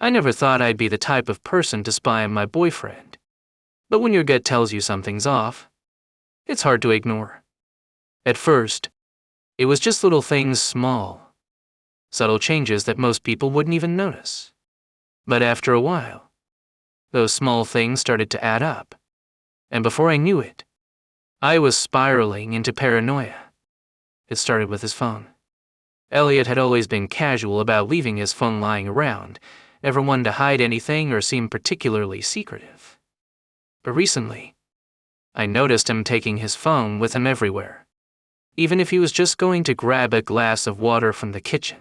I never thought I'd be the type of person to spy on my boyfriend. But when your gut tells you something's off, it's hard to ignore. At first, it was just little things, small, subtle changes that most people wouldn't even notice. But after a while, those small things started to add up. And before I knew it, I was spiraling into paranoia. It started with his phone. Elliot had always been casual about leaving his phone lying around, never one to hide anything or seem particularly secretive. But recently, I noticed him taking his phone with him everywhere. Even if he was just going to grab a glass of water from the kitchen,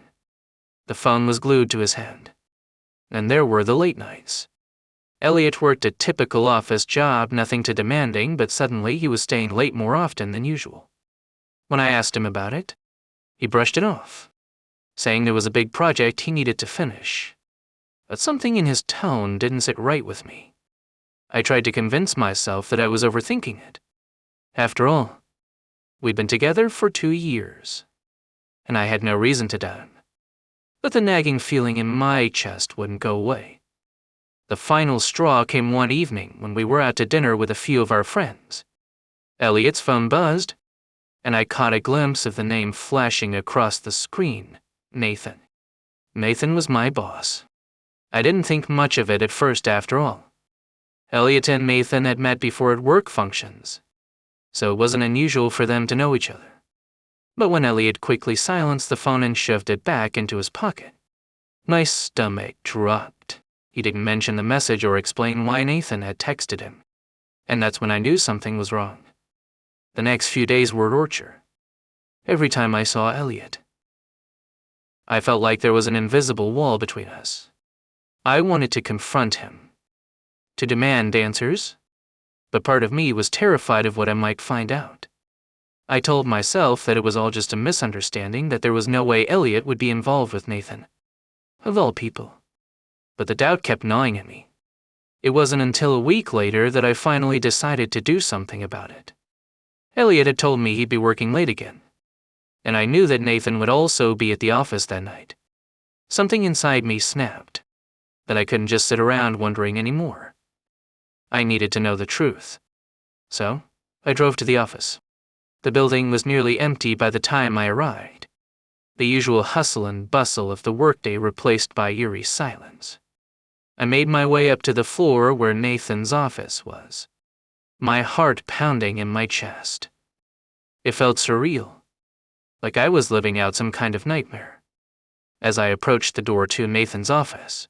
the phone was glued to his hand. And there were the late nights. Elliot worked a typical office job, nothing too demanding, but suddenly he was staying late more often than usual. When I asked him about it, he brushed it off, saying there was a big project he needed to finish. But something in his tone didn't sit right with me. I tried to convince myself that I was overthinking it. After all, we'd been together for 2 years, and I had no reason to doubt him. But the nagging feeling in my chest wouldn't go away. The final straw came one evening when we were out to dinner with a few of our friends. Elliot's phone buzzed, and I caught a glimpse of the name flashing across the screen, Nathan. Nathan was my boss. I didn't think much of it at first after all. Elliot and Nathan had met before at work functions, so it wasn't unusual for them to know each other. But when Elliot quickly silenced the phone and shoved it back into his pocket, my stomach dropped. He didn't mention the message or explain why Nathan had texted him, and that's when I knew something was wrong. The next few days were torture. Every time I saw Elliot, I felt like there was an invisible wall between us. I wanted to confront him, to demand answers, but part of me was terrified of what I might find out. I told myself that it was all just a misunderstanding, that there was no way Elliot would be involved with Nathan, of all people. But the doubt kept gnawing at me. It wasn't until a week later that I finally decided to do something about it. Elliot had told me he'd be working late again, and I knew that Nathan would also be at the office that night. Something inside me snapped, that I couldn't just sit around wondering anymore. I needed to know the truth. So, I drove to the office. The building was nearly empty by the time I arrived, the usual hustle and bustle of the workday replaced by eerie silence. I made my way up to the floor where Nathan's office was, my heart pounding in my chest. It felt surreal, like I was living out some kind of nightmare. As I approached the door to Nathan's office,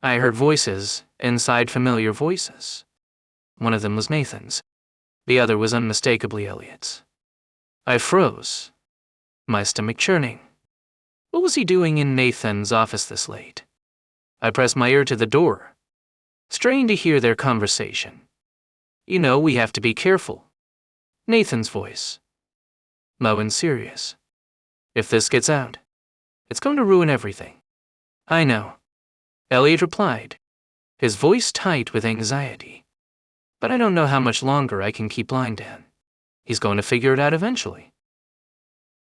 I heard voices inside, familiar voices. One of them was Nathan's. The other was unmistakably Elliot's. I froze, my stomach churning. What was he doing in Nathan's office this late? I pressed my ear to the door, straining to hear their conversation. "You know, we have to be careful." Nathan's voice, low and serious. "If this gets out, it's going to ruin everything." "I know," Elliot replied, his voice tight with anxiety. "But I don't know how much longer I can keep lying to him. He's going to figure it out eventually."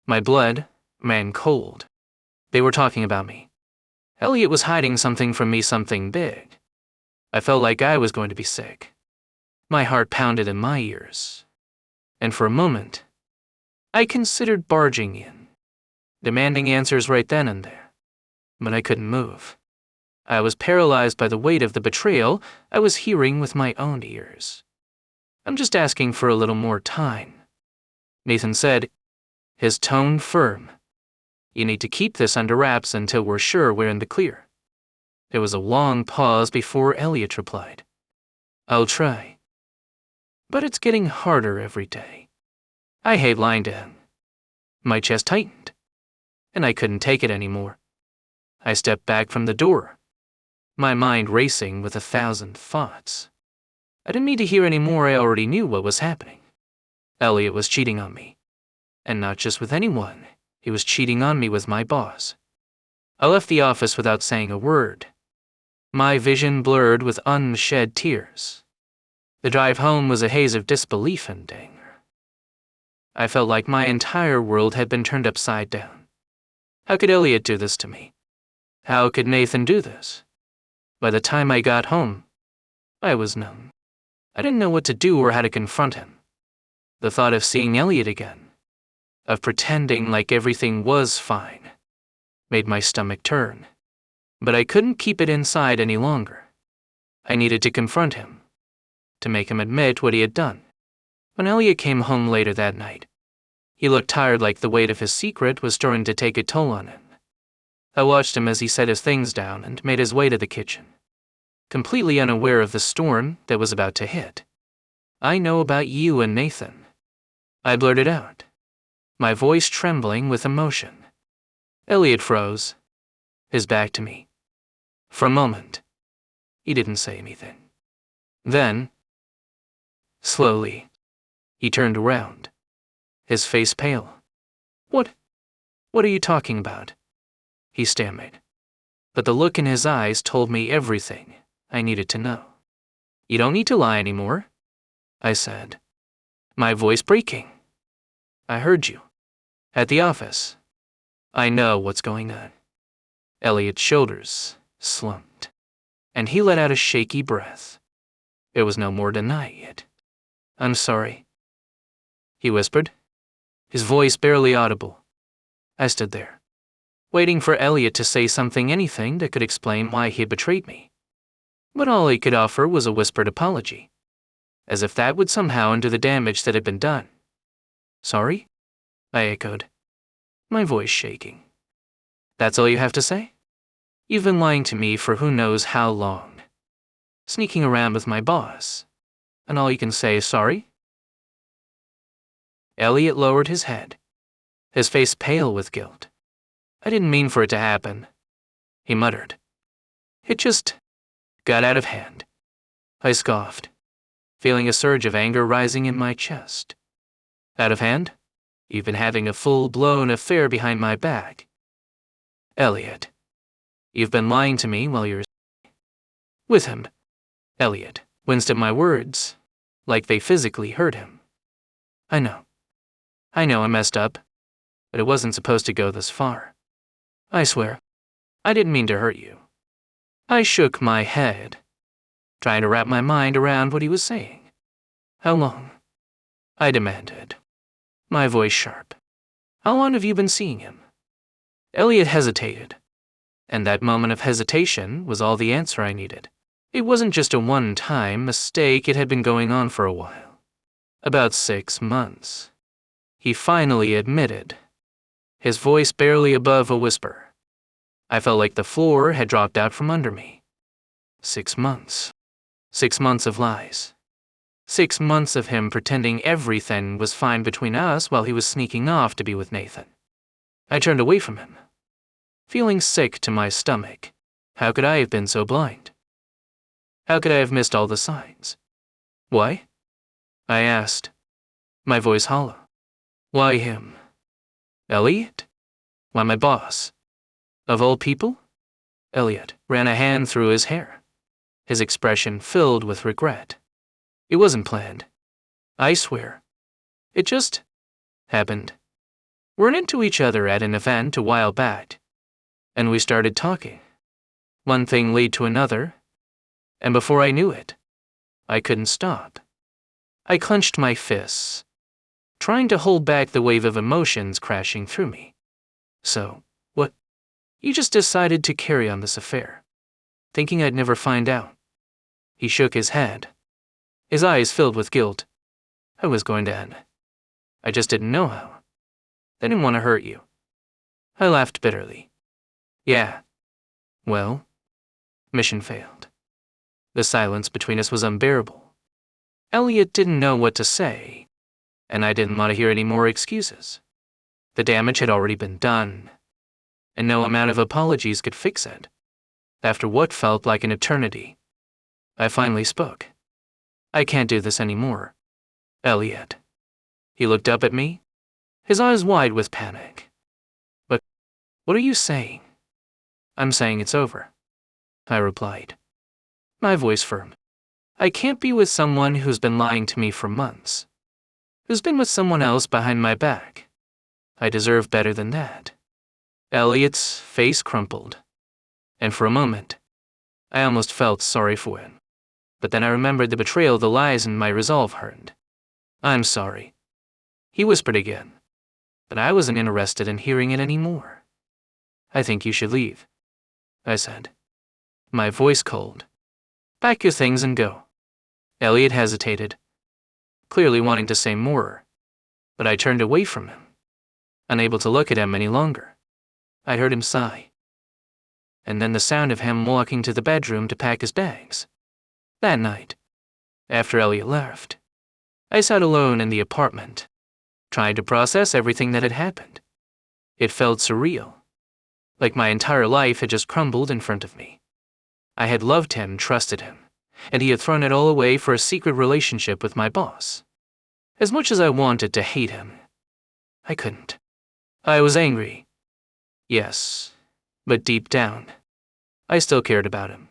My blood ran cold. They were talking about me. Elliot was hiding something from me, something big. I felt like I was going to be sick. My heart pounded in my ears. And for a moment, I considered barging in, demanding answers right then and there. But I couldn't move. I was paralyzed by the weight of the betrayal I was hearing with my own ears. "I'm just asking for a little more time," Nathan said, his tone firm. "You need to keep this under wraps until we're sure we're in the clear." There was a long pause before Elliot replied, "I'll try. But it's getting harder every day. I hate lying to him." My chest tightened, and I couldn't take it anymore. I stepped back from the door, my mind racing with 1,000 thoughts. I didn't need to hear any more. I already knew what was happening. Elliot was cheating on me. And not just with anyone. He was cheating on me with my boss. I left the office without saying a word, my vision blurred with unshed tears. The drive home was a haze of disbelief and anger. I felt like my entire world had been turned upside down. How could Elliot do this to me? How could Nathan do this? By the time I got home, I was numb. I didn't know what to do or how to confront him. The thought of seeing Elliot again, of pretending like everything was fine, made my stomach turn. But I couldn't keep it inside any longer. I needed to confront him, to make him admit what he had done. When Elliot came home later that night, he looked tired, like the weight of his secret was starting to take a toll on him. I watched him as he set his things down and made his way to the kitchen, completely unaware of the storm that was about to hit. "I know about you and Nathan," I blurted out, my voice trembling with emotion. Elliot froze, his back to me. For a moment, he didn't say anything. Then, slowly, he turned around, his face pale. What are you talking about?" he stammered. But the look in his eyes told me everything I needed to know. "You don't need to lie anymore," I said, my voice breaking. "I heard you. At the office. I know what's going on." Elliot's shoulders slumped, and he let out a shaky breath. There was no more denying it. "I'm sorry," he whispered, his voice barely audible. I stood there, waiting for Elliot to say something, anything that could explain why he had betrayed me. But all he could offer was a whispered apology, as if that would somehow undo the damage that had been done. "Sorry?" I echoed, my voice shaking. "That's all you have to say? You've been lying to me for who knows how long, sneaking around with my boss, and all you can say is sorry?" Elliot lowered his head, his face pale with guilt. "I didn't mean for it to happen," he muttered. "It just got out of hand." I scoffed, feeling a surge of anger rising in my chest. "Out of hand? You've been having a full-blown affair behind my back. Elliot, you've been lying to me while you're with him." Elliot winced at my words, like they physically hurt him. I know I messed up, but it wasn't supposed to go this far. I swear, I didn't mean to hurt you." I shook my head, trying to wrap my mind around what he was saying. "How long?" I demanded, my voice sharp. "How long have you been seeing him?" Elliot hesitated, and that moment of hesitation was all the answer I needed. It wasn't just a one-time mistake, it had been going on for a while. About 6 months. He finally admitted, his voice barely above a whisper. I felt like the floor had dropped out from under me. 6 months. 6 months of lies. 6 months of him pretending everything was fine between us while he was sneaking off to be with Nathan. I turned away from him, feeling sick to my stomach. How could I have been so blind? How could I have missed all the signs? "Why?" I asked, my voice hollow. "Why him? Elliot? Why my boss? Of all people?" Elliot ran a hand through his hair, his expression filled with regret. "It wasn't planned. I swear. It just happened. We ran into each other at an event a while back, and we started talking. One thing led to another, and before I knew it, I couldn't stop." I clenched my fists, trying to hold back the wave of emotions crashing through me. "So, what? You just decided to carry on this affair, thinking I'd never find out?" He shook his head, his eyes filled with guilt. "I was going to end. I just didn't know how. I didn't want to hurt you." I laughed bitterly. "Yeah. Well, mission failed." The silence between us was unbearable. Elliot didn't know what to say, and I didn't want to hear any more excuses. The damage had already been done, and no amount of apologies could fix it. After what felt like an eternity, I finally spoke. "I can't do this anymore, Elliot." He looked up at me, his eyes wide with panic. "But what are you saying?" "I'm saying it's over," I replied, my voice firm. "I can't be with someone who's been lying to me for months, who's been with someone else behind my back. I deserve better than that." Elliot's face crumpled, and for a moment, I almost felt sorry for him. But then I remembered the betrayal, the lies, and my resolve hardened. I'm sorry, he whispered again. But I wasn't interested in hearing it anymore. I think you should leave, I said, my voice cold. Pack your things and go. Elliot hesitated, clearly wanting to say more, but I turned away from him, unable to look at him any longer. I heard him sigh, and then the sound of him walking to the bedroom to pack his bags. That night, after Elliot left, I sat alone in the apartment, trying to process everything that had happened. It felt surreal, like my entire life had just crumbled in front of me. I had loved him, trusted him, and he had thrown it all away for a secret relationship with my boss. As much as I wanted to hate him, I couldn't. I was angry, yes, but deep down, I still cared about him.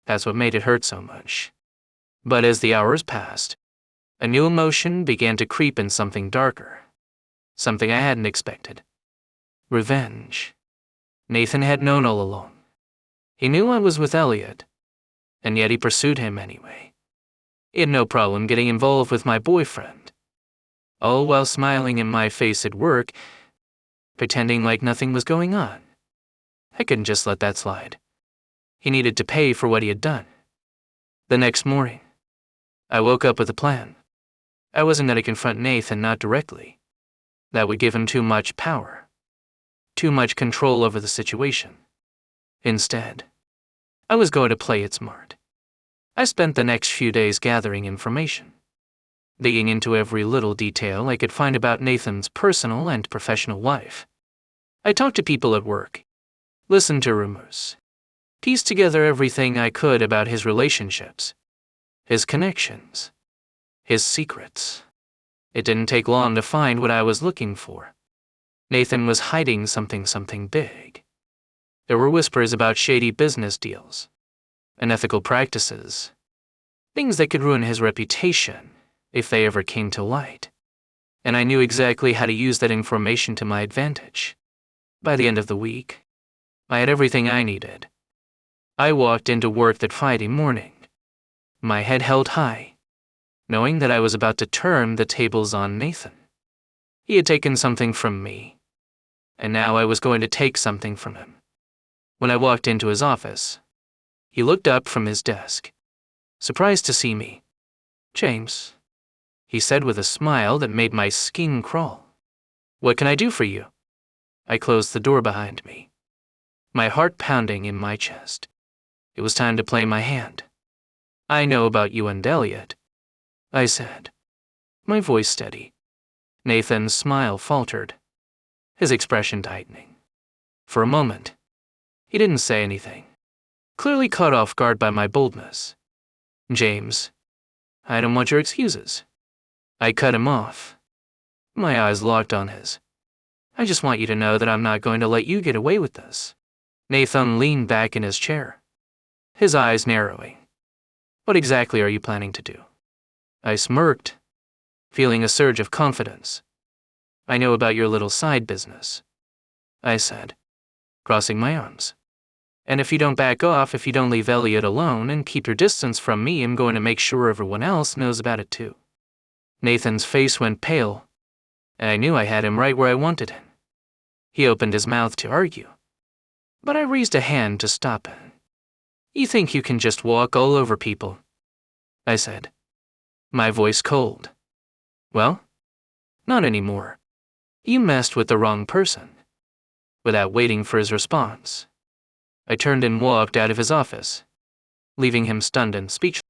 That's what made it hurt so much. But as the hours passed, a new emotion began to creep in, something darker, something I hadn't expected. Revenge. Nathan had known all along. He knew I was with Elliot, and yet he pursued him anyway. He had no problem getting involved with my boyfriend, all while smiling in my face at work, pretending like nothing was going on. I couldn't just let that slide. He needed to pay for what he had done. The next morning, I woke up with a plan. I wasn't going to confront Nathan, not directly. That would give him too much power, too much control over the situation. Instead, I was going to play it smart. I spent the next few days gathering information, digging into every little detail I could find about Nathan's personal and professional life. I talked to people at work, listened to rumors, pieced together everything I could about his relationships, his connections, his secrets. It didn't take long to find what I was looking for. Nathan was hiding something big. There were whispers about shady business deals, unethical practices, things that could ruin his reputation if they ever came to light. And I knew exactly how to use that information to my advantage. By the end of the week, I had everything I needed. I walked into work that Friday morning, my head held high, knowing that I was about to turn the tables on Nathan. He had taken something from me, and now I was going to take something from him. When I walked into his office, he looked up from his desk, surprised to see me. "James," he said with a smile that made my skin crawl. "What can I do for you?" I closed the door behind me, my heart pounding in my chest. It was time to play my hand. "I know about you and Elliot," I said, my voice steady. Nathan's smile faltered, his expression tightening. For a moment, he didn't say anything, clearly caught off guard by my boldness. "James, I don't want your excuses." I cut him off, my eyes locked on his. "I just want you to know that I'm not going to let you get away with this." Nathan leaned back in his chair, his eyes narrowing. "What exactly are you planning to do?" I smirked, feeling a surge of confidence. "I know about your little side business," I said, crossing my arms. "And if you don't back off, if you don't leave Elliot alone and keep your distance from me, I'm going to make sure everyone else knows about it too." Nathan's face went pale, and I knew I had him right where I wanted him. He opened his mouth to argue, but I raised a hand to stop him. "You think you can just walk all over people?" I said, my voice cold. "Well, not anymore. You messed with the wrong person." Without waiting for his response, I turned and walked out of his office, leaving him stunned and speechless.